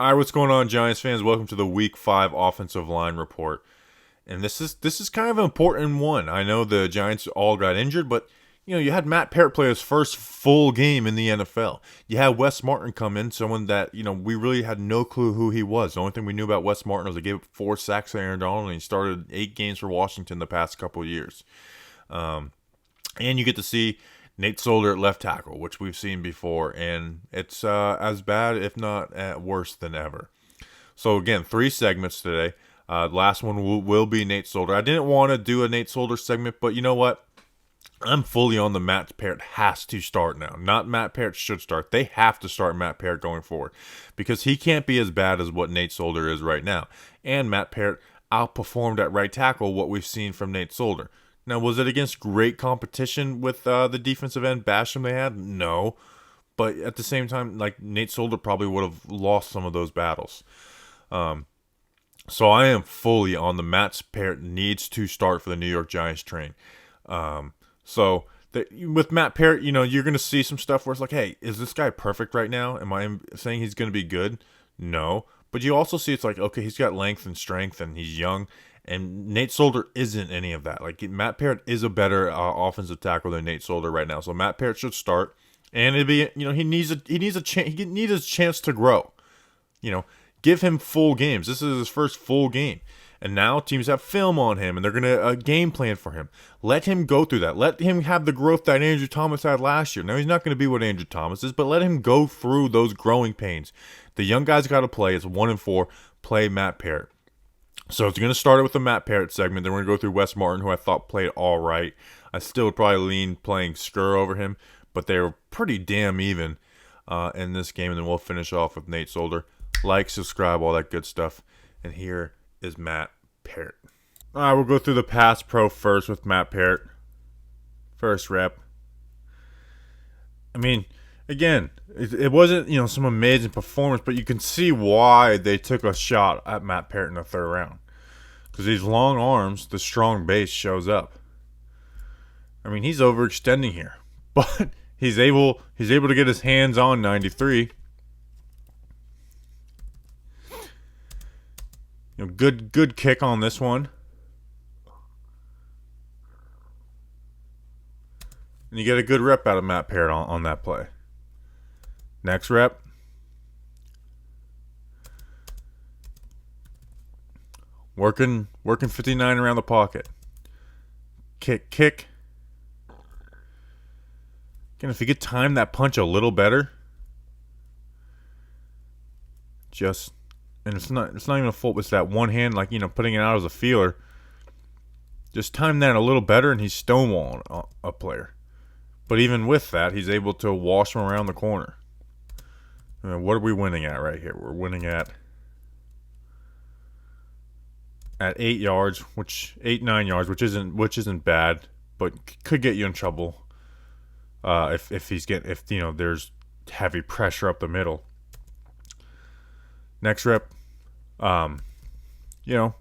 All right, what's going on, Giants fans? Welcome to the Week 5 offensive line report. And this is kind of an important one. I know the Giants all got injured, but you had Matt Peart play his first full game in the NFL. You had Wes Martin come in, someone that we really had no clue who he was. The only thing we knew about Wes Martin was he gave up 4 sacks to Aaron Donald, and he started 8 games for Washington the past couple of years. And you get to see Nate Solder at left tackle, which we've seen before, and it's as bad, if not worse than ever. So again, 3 segments today. Last one will be Nate Solder. I didn't want to do a Nate Solder segment, but you know what? I'm fully on the Matt Peart has to start now. Not Matt Peart should start. They have to start Matt Peart going forward because he can't be as bad as what Nate Solder is right now. And Matt Peart outperformed at right tackle what we've seen from Nate Solder. Now, was it against great competition with the defensive end Basham they had? No. But at the same time, like Nate Solder probably would have lost some of those battles. So I am fully on the Matt Peart needs to start for the New York Giants train. With Matt Peart, you're going to see some stuff where it's like, hey, is this guy perfect right now? Am I saying he's going to be good? No. But you also see it's like, okay, he's got length and strength and he's young. And Nate Solder isn't any of that. Like Matt Peart is a better offensive tackle than Nate Solder right now. So Matt Peart should start, and it'd be he needs a chance to grow. Give him full games. This is his first full game, and now teams have film on him, and they're gonna game plan for him. Let him go through that. Let him have the growth that Andrew Thomas had last year. Now he's not gonna be what Andrew Thomas is, but let him go through those growing pains. The young guys got to play. It's 1-4. Play Matt Peart. So it's going to start with the Matt Peart segment. Then we're going to go through Wes Martin, who I thought played all right. I still would probably lean playing Skur over him, but they were pretty damn even in this game. And then we'll finish off with Nate Solder. Like, subscribe, all that good stuff. And here is Matt Peart. All right, we'll go through the pass pro first with Matt Peart. First rep. I mean, again, it wasn't some amazing performance, but you can see why they took a shot at Matt Peart in the third round. Because these long arms, the strong base shows up. I mean, he's overextending here, but he's able to get his hands on 93. Good kick on this one. And you get a good rep out of Matt Peart on that play. Next rep. Working 59 around the pocket. Kick. Again, if you could time that punch a little better, and it's not even a full, it's that one hand, like, putting it out as a feeler. Just time that a little better, and he's stonewalling a player. But even with that, he's able to wash him around the corner. What are we winning at right here? We're winning at 8 yards, 9 yards, which isn't bad, but could get you in trouble if there's heavy pressure up the middle. Next rep,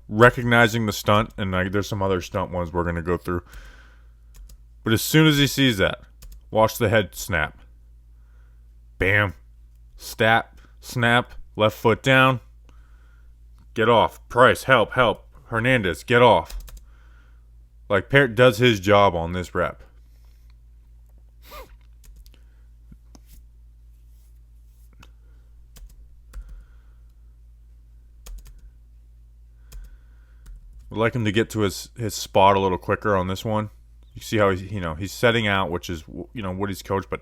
recognizing the stunt, and there's some other stunt ones we're gonna go through. But as soon as he sees that, watch the head snap. Bam. Snap, left foot down. Get off. Price, help. Hernandez, get off. Like, Peart does his job on this rep. Would like him to get to his spot a little quicker on this one. You see how he's setting out, which is what he's coached, but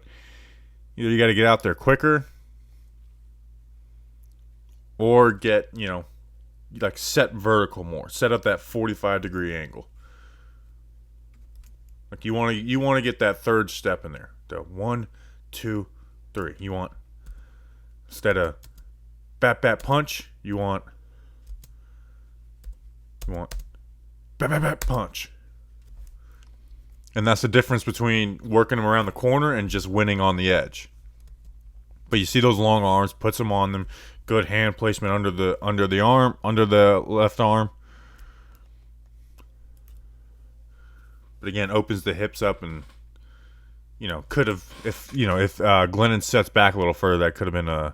you got to get out there quicker. Or get, set vertical more. Set up that 45-degree angle. Like you want to get that third step in there. The 1, 2, 3. You want, instead of bat punch, you want bat punch. And that's the difference between working them around the corner and just winning on the edge. But you see those long arms, puts them on them. Good hand placement under the arm, under the left arm. But again, opens the hips up, and could have if Glennon sets back a little further, that could have been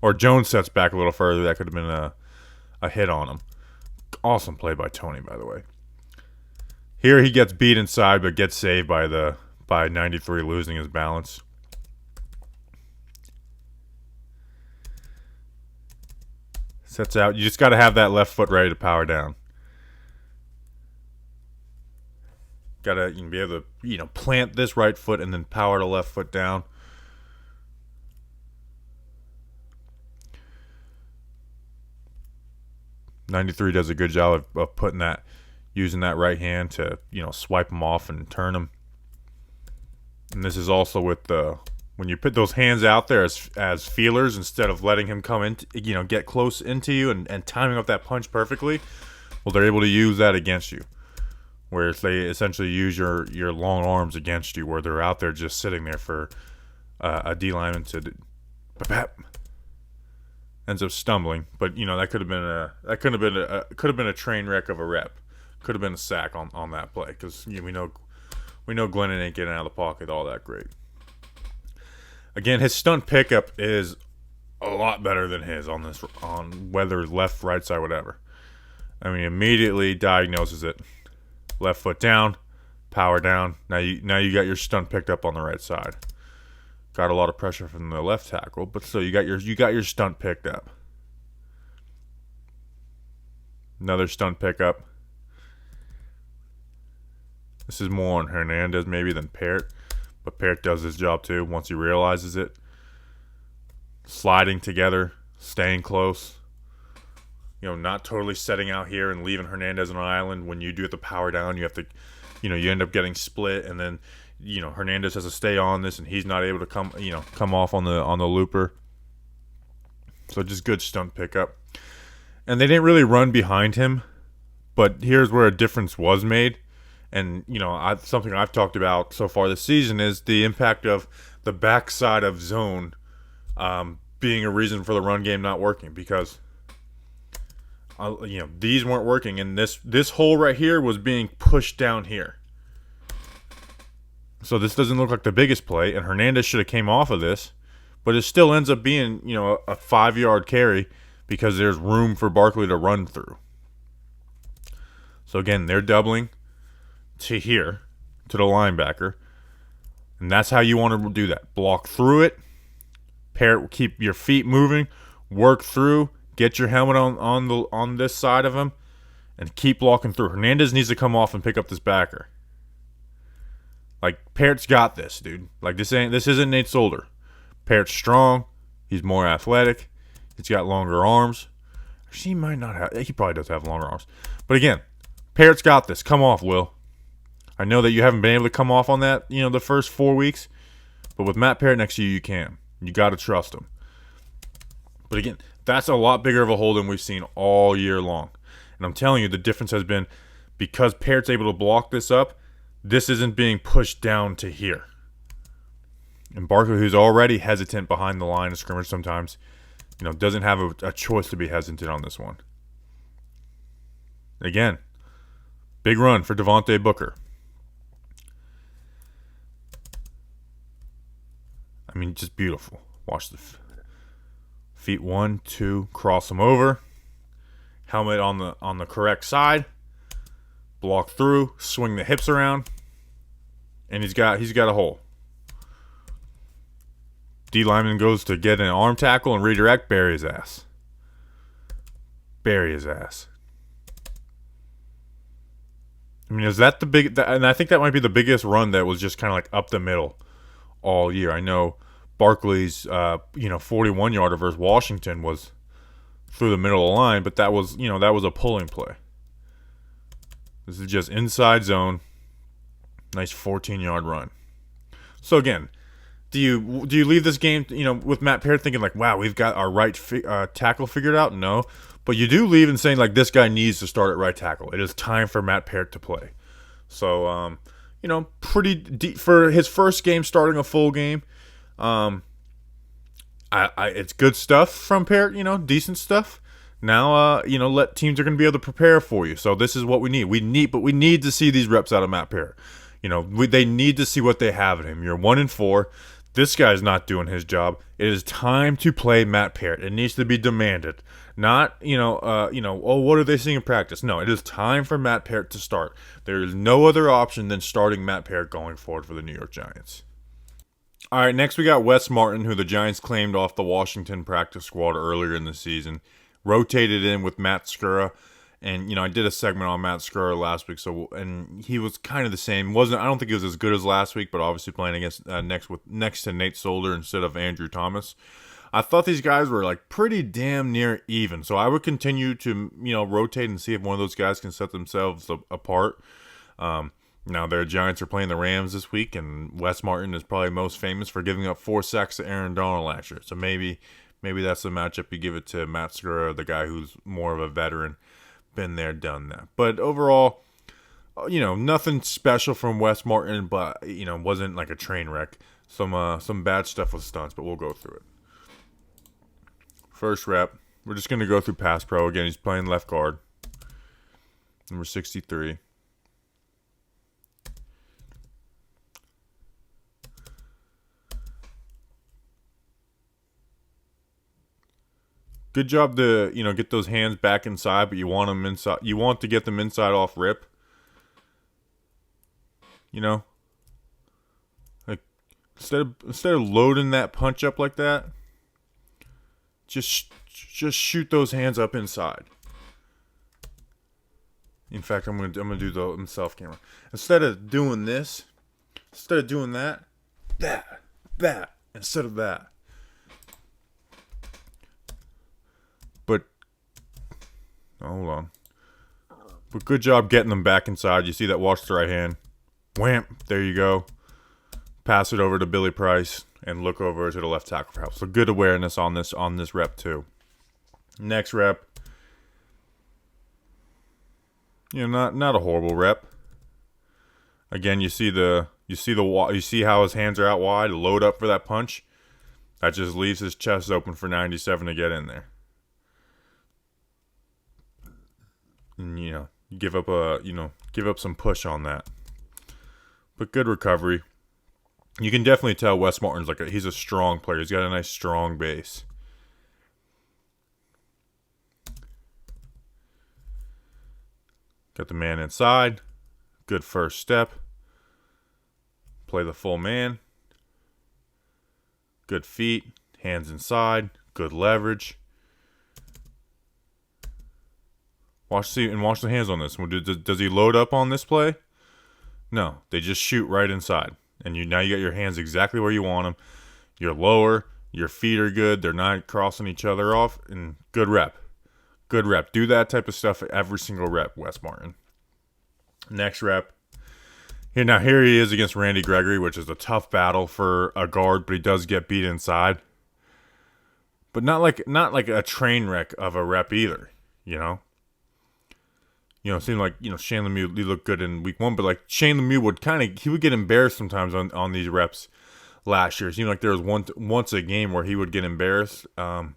or Jones sets back a little further. That could have been a hit on him. Awesome play by Tony, by the way. Here he gets beat inside, but gets saved by 93 losing his balance. Sets out. You just got to have that left foot ready to power down. Got to be able to plant this right foot and then power the left foot down. '93 does a good job of putting that, using that right hand to swipe him off and turn him. And this is also with when you put those hands out there as feelers instead of letting him come in, get close into you and timing up that punch perfectly. Well, they're able to use that against you, where they essentially use your long arms against you, where they're out there just sitting there for a D lineman to ends up stumbling. But that could have been a train wreck of a rep. Could have been a sack on that play, because we know Glennon ain't getting out of the pocket all that great. Again, his stunt pickup is a lot better than his on whether left, right side, whatever. I mean, immediately diagnoses it. Left foot down, power down. Now you got your stunt picked up on the right side. Got a lot of pressure from the left tackle, but still you got your stunt picked up. Another stunt pickup. This is more on Hernandez maybe than Peart, but Peart does his job too once he realizes it. Sliding together, staying close. Not totally setting out here and leaving Hernandez on an island. When you do have to power down, you have to, you end up getting split, and then, Hernandez has to stay on this, and he's not able to come off on the looper. So just good stunt pickup. And they didn't really run behind him, but here's where a difference was made. And, something I've talked about so far this season is the impact of the backside of zone being a reason for the run game not working, because these weren't working, and this hole right here was being pushed down here. So this doesn't look like the biggest play, and Hernandez should have came off of this, but it still ends up being a 5-yard carry because there's room for Barkley to run through. So again, they're doubling to here, to the linebacker, and that's how you want to do that. Block through it, keep your feet moving, work through. Get your helmet on this side of him, and keep blocking through. Hernandez needs to come off and pick up this backer. Like, Peart's got this, dude. Like, this isn't Nate Solder. Peart's strong. He's more athletic. He's got longer arms. He might not have. He probably does have longer arms. But again, Peart's got this. Come off, Will. I know that you haven't been able to come off on that, the first 4 weeks, but with Matt Peart next to you, you can. You got to trust him. But again, that's a lot bigger of a hole than we've seen all year long. And I'm telling you, the difference has been because Peart's able to block this up, this isn't being pushed down to here. And Barkley, who's already hesitant behind the line of scrimmage sometimes, doesn't have a choice to be hesitant on this one. Again, big run for Devontae Booker. I mean, just beautiful. Watch the feet 1, 2, cross them over. Helmet on the correct side. Block through, swing the hips around, and he's got a hole. D lineman goes to get an arm tackle and redirect, bury his ass. Bury his ass. I mean, is that the big? And I think that might be the biggest run that was just kind of like up the middle all year. I know Barkley's 41-yarder versus Washington was through the middle of the line, but that was a pulling play. This is just inside zone. Nice 14-yard run. So again, do you leave this game with Matt Peart thinking like, wow, we've got our right tackle figured out? No, but you do leave and saying like, this guy needs to start at right tackle. It is time for Matt Peart to play. So pretty deep for his first game starting a full game. It's good stuff from Peart, decent stuff. Now, teams are going to be able to prepare for you. So this is what we need. We need to see these reps out of Matt Peart. They need to see what they have in him. You're 1-4. This guy's not doing his job. It is time to play Matt Peart. It needs to be demanded. Not, oh, what are they seeing in practice? No, it is time for Matt Peart to start. There is no other option than starting Matt Peart going forward for the New York Giants. All right, next we got Wes Martin, who the Giants claimed off the Washington practice squad earlier in the season. Rotated in with Matt Skura. And, I did a segment on Matt Skura last week, and he was kind of the same. I don't think he was as good as last week, but obviously playing against next to Nate Solder instead of Andrew Thomas. I thought these guys were like pretty damn near even, so I would continue to rotate and see if one of those guys can set themselves apart. Now their Giants are playing the Rams this week, and Wes Martin is probably most famous for giving up 4 sacks to Aaron Donald last year. So maybe that's the matchup you give it to Matt Skura, the guy who's more of a veteran. Been there, done that. But overall, nothing special from Wes Martin, but wasn't like a train wreck. Some bad stuff with stunts, but we'll go through it. First rep, we're just gonna go through pass pro again. He's playing left guard, number 63. Good job to, get those hands back inside, but you want them inside. You want to get them inside off rip. Like instead of loading that punch up like that, just shoot those hands up inside. In fact, I'm gonna do the self camera. Instead of doing that, instead of that. Hold on. But good job getting them back inside. You see that? Watch the right hand. Wham! There you go. Pass it over to Billy Price and look over to the left tackle for help. So good awareness on this rep too. Next rep. Not a horrible rep. Again, you see how his hands are out wide, load up for that punch. That just leaves his chest open for 97 to get in there. And, give up some push on that. But good recovery. You can definitely tell Wes Martin's he's a strong player. He's got a nice strong base. Got the man inside. Good first step. Play the full man. Good feet. Hands inside. Good leverage. Watch the hands on this. Does he load up on this play? No, they just shoot right inside. And now you got your hands exactly where you want them. You're lower. Your feet are good. They're not crossing each other off. And good rep. Good rep. Do that type of stuff every single rep, Wes Martin. Next rep. Here he is against Randy Gregory, which is a tough battle for a guard, but he does get beat inside. But not like a train wreck of a rep either, it seemed like, Shane Lemieux, he looked good in week 1, but Shane Lemieux would get embarrassed sometimes on these reps last year. It seemed like there was once a game where he would get embarrassed. And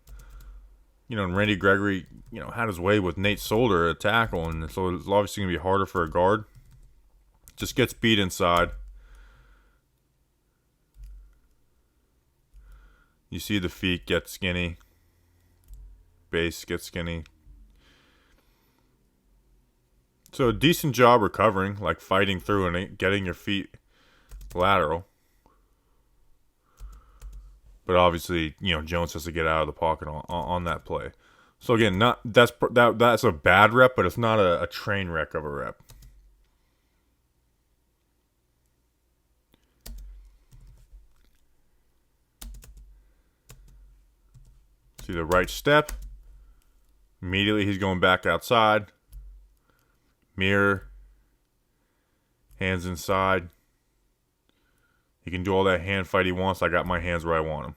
Randy Gregory, had his way with Nate Solder at tackle, and so it's obviously going to be harder for a guard. Just gets beat inside. You see the feet get skinny. Base gets skinny. So a decent job recovering, fighting through and getting your feet lateral. But obviously, Jones has to get out of the pocket on that play. So again, that's a bad rep, but it's not a train wreck of a rep. See the right step. Immediately he's going back outside. Mirror. Hands inside. He can do all that hand fight he wants. I got my hands where I want them.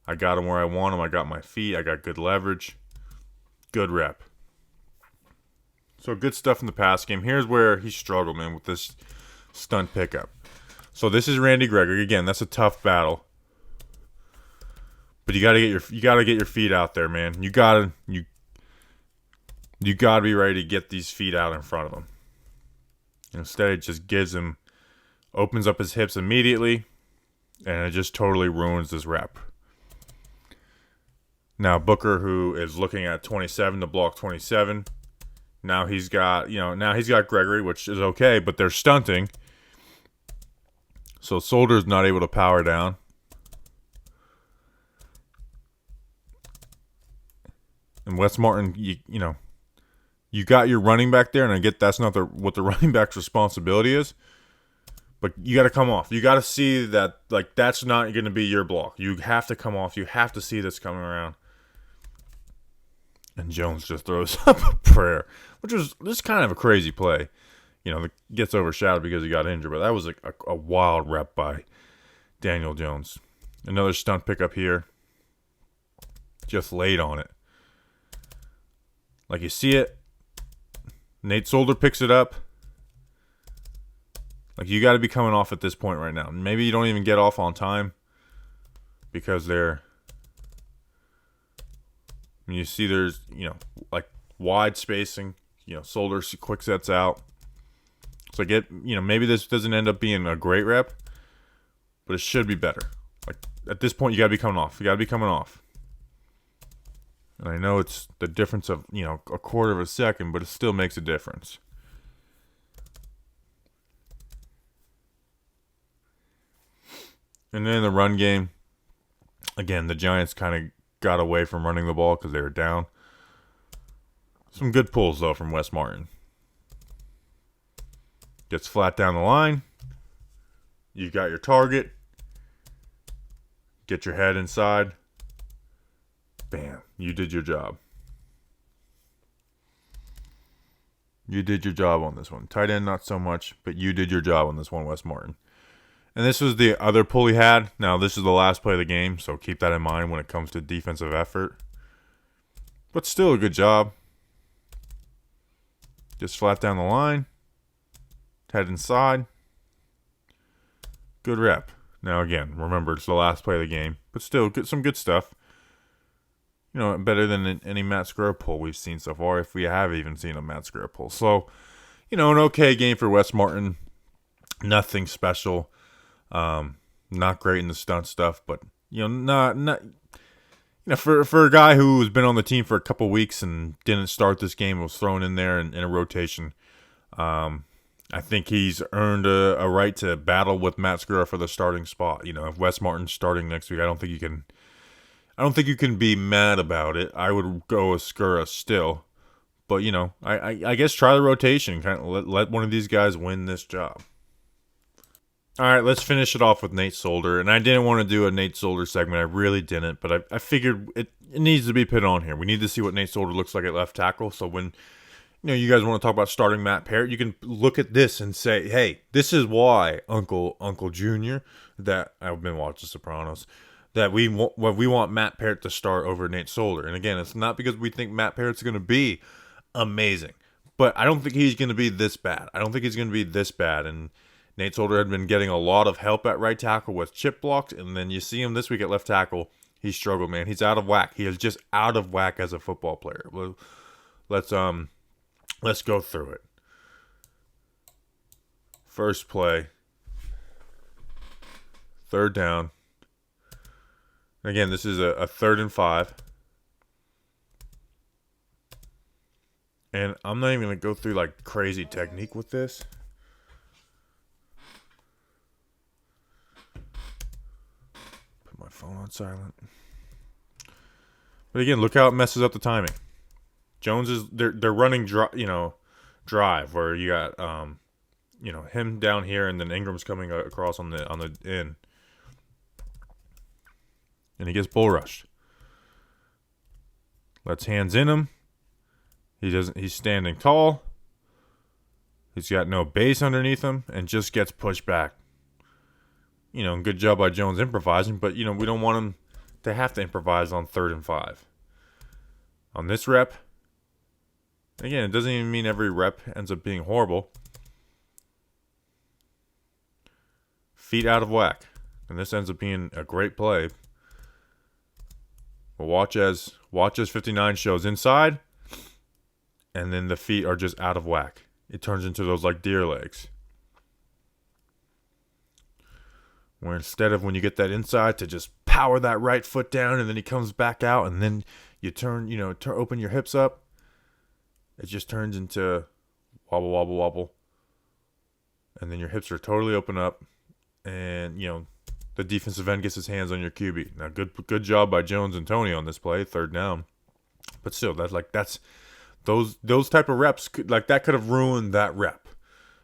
I got them where I want them. I got my feet. I got good leverage. Good rep. So good stuff in the pass game. Here's where he struggled, man, with this stunt pickup. So this is Randy Gregory. Again, that's a tough battle. But you gotta get your feet out there, man. You gotta be ready to get these feet out in front of him. Instead, it just opens up his hips immediately. And it just totally ruins this rep. Now Booker, who is looking at 27 to block 27. Now he's got Gregory, which is okay, but they're stunting. So Solder's not able to power down. And Wes Martin, you got your running back there, and I get that's not what the running back's responsibility is. But you got to come off. You got to see that, like, that's not going to be your block. You have to come off. You have to see this coming around. And Jones just throws up a prayer, which was just kind of a crazy play. It gets overshadowed because he got injured, but that was like a wild rep by Daniel Jones. Another stunt pickup here. Just laid on it. Like, you see it. Nate Solder picks it up. Like, you got to be coming off at this point right now. Maybe you don't even get off on time because you see there's, like, wide spacing. Solder quick sets out. So maybe this doesn't end up being a great rep, but it should be better. Like, at this point, you got to be coming off. And I know it's the difference of, a quarter of a second, but it still makes a difference. And then in the run game, again, the Giants kind of got away from running the ball because they were down. Some good pulls, though, from Wes Martin. Gets flat down the line. You got your target. Get your head inside. Bam. You did your job. You did your job on this one. Tight end, not so much, but you did your job on this one, Wes Martin. And this was the other pull he had. Now, this is the last play of the game, so keep that in mind when it comes to defensive effort. But still a good job. Just flat down the line. Head inside. Good rep. Now, again, remember, it's the last play of the game. But still, some good stuff. Better than any Matt Skura pull we've seen so far, if we have even seen a Matt Skura pull. So, an okay game for Wes Martin. Nothing special. Not great in the stunt stuff, but not for a guy who has been on the team for a couple weeks and didn't start this game, was thrown in there in a rotation. I think he's earned a right to battle with Matt Skura for the starting spot. If Wes Martin's starting next week, I don't think you can be mad about it. I would go with Skura still, but I guess try the rotation, kind of let one of these guys win this job. All right, let's finish it off with Nate Solder. And I didn't want to do a Nate Solder segment. I really didn't. But I figured it needs to be put on here. We need to see what Nate Solder looks like at left tackle. So when you guys want to talk about starting Matt Peart, you can look at this and say, hey, this is why Uncle Jr., that I've been watching Sopranos, that we want Matt Peart to start over Nate Solder. And again, it's not because we think Matt Peart's going to be amazing. But I don't think he's going to be this bad. And Nate Solder had been getting a lot of help at right tackle with chip blocks, and then you see him this week at left tackle. He struggled, man. He's out of whack. He is just out of whack as a football player. Let's go through it. First play. Third down. Again, this is a 3rd and 5. And I'm not even going to go through like crazy technique with this. Put my phone on silent. But again, look how it messes up the timing. Jones is they're running drive where you got him down here and then Ingram's coming across on the end. And he gets bull rushed. Lets hands in him. He's standing tall. He's got no base underneath him and just gets pushed back. Good job by Jones improvising, but we don't want him to have to improvise on 3rd and 5. On this rep, again, it doesn't even mean every rep ends up being horrible. Feet out of whack. And this ends up being a great play. But watch as 59 shows inside, and then the feet are just out of whack. It turns into those like deer legs. Where instead of when you get that inside to just power that right foot down and then he comes back out and then you open your hips up, it just turns into wobble, wobble, wobble. And then your hips are totally open up and, the defensive end gets his hands on your QB. Now, good job by Jones and Tony on this play, third down. But still, that's those type of reps, that could have ruined that rep.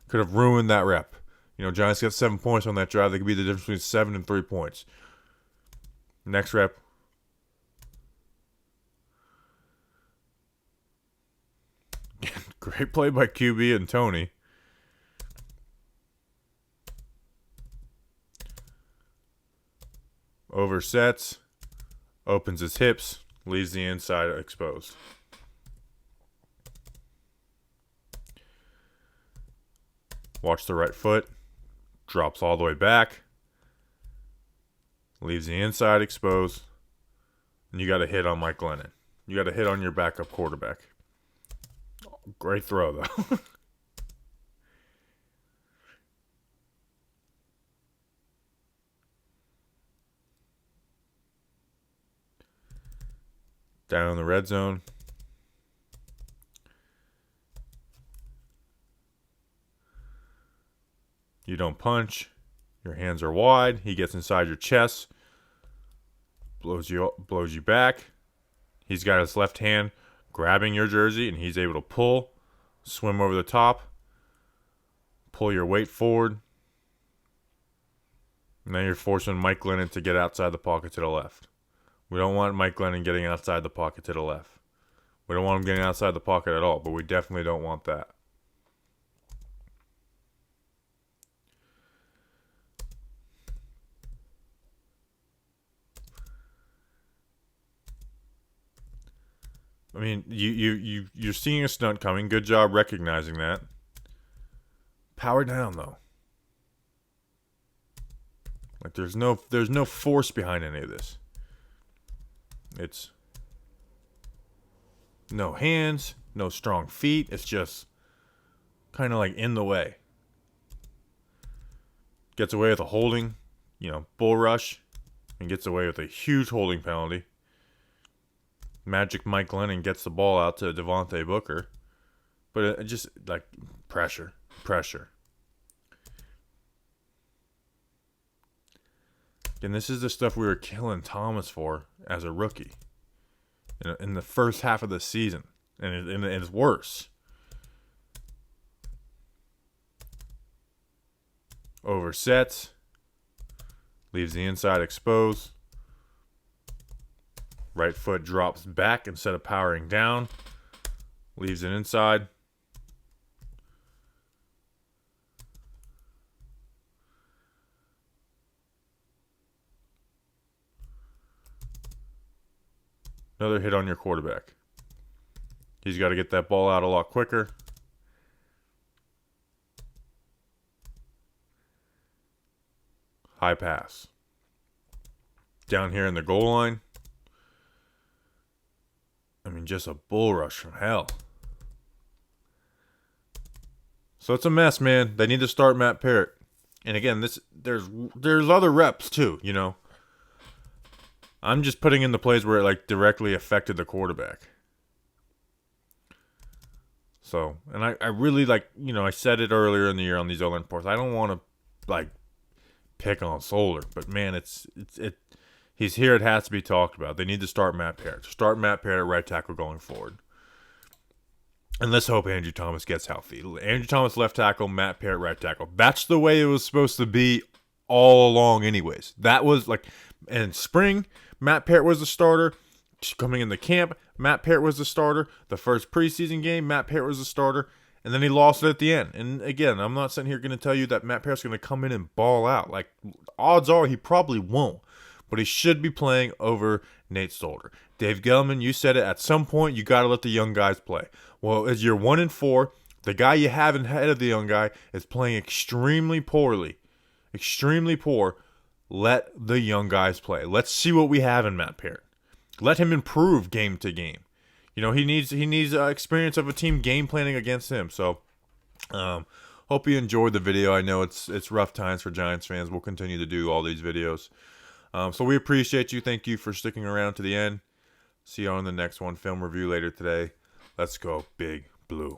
Giants got 7 points on that drive. They could be the difference between 7 and 3 points. Next rep. Great play by QB and Tony. Oversets, opens his hips, leaves the inside exposed. Watch the right foot, drops all the way back, leaves the inside exposed, and you got a hit on Mike Glennon. You got a hit on your backup quarterback. Great throw, though. Down in the red zone. You don't punch. Your hands are wide. He gets inside your chest. Blows you back. He's got his left hand grabbing your jersey, and he's able to pull, swim over the top, pull your weight forward. And then you're forcing Mike Glennon to get outside the pocket to the left. We don't want Mike Glennon getting outside the pocket to the left. We don't want him getting outside the pocket at all, but we definitely don't want that. I mean, you're seeing a stunt coming. Good job recognizing that. Power down, though. There's no force behind any of this. It's no hands, no strong feet. It's just kind of in the way. Gets away with a holding, bull rush, and gets away with a huge holding penalty. Magic Mike Glennon gets the ball out to Devontae Booker. But it just, pressure. And this is the stuff we were killing Thomas for as a rookie in the first half of the season. And it's worse. Oversets. Leaves the inside exposed. Right foot drops back instead of powering down. Leaves it inside. Another hit on your quarterback. He's got to get that ball out a lot quicker. High pass. Down here in the goal line. I mean, just a bull rush from hell. So it's a mess, man. They need to start Matt Peart. And again, there's other reps too, I'm just putting in the plays where it directly affected the quarterback. So, and I really I said it earlier in the year on these O-line reports. I don't want to pick on Solder, but man, he's here. It has to be talked about. They need to start Matt Peart. Start Matt Peart at right tackle going forward. And let's hope Andrew Thomas gets healthy. Andrew Thomas left tackle, Matt Peart right tackle. That's the way it was supposed to be all along anyways. That was in spring, Matt Peart was the starter. Coming in the camp, Matt Peart was the starter. The first preseason game, Matt Peart was the starter. And then he lost it at the end. And again, I'm not sitting here going to tell you that Matt Peart's going to come in and ball out. Odds are he probably won't. But he should be playing over Nate Solder. Dave Gettleman, you said it. At some point, you got to let the young guys play. Well, as you're 1-4, the guy you have ahead of the young guy is playing extremely poorly. Extremely poor. Let the young guys play. Let's see what we have in Matt Peart. Let him improve game to game. He needs experience of a team game planning against him. So, Hope you enjoyed the video. I know it's rough times for Giants fans. We'll continue to do all these videos. So we appreciate you. Thank you for sticking around to the end. See you on the next one. Film review later today. Let's go Big Blue.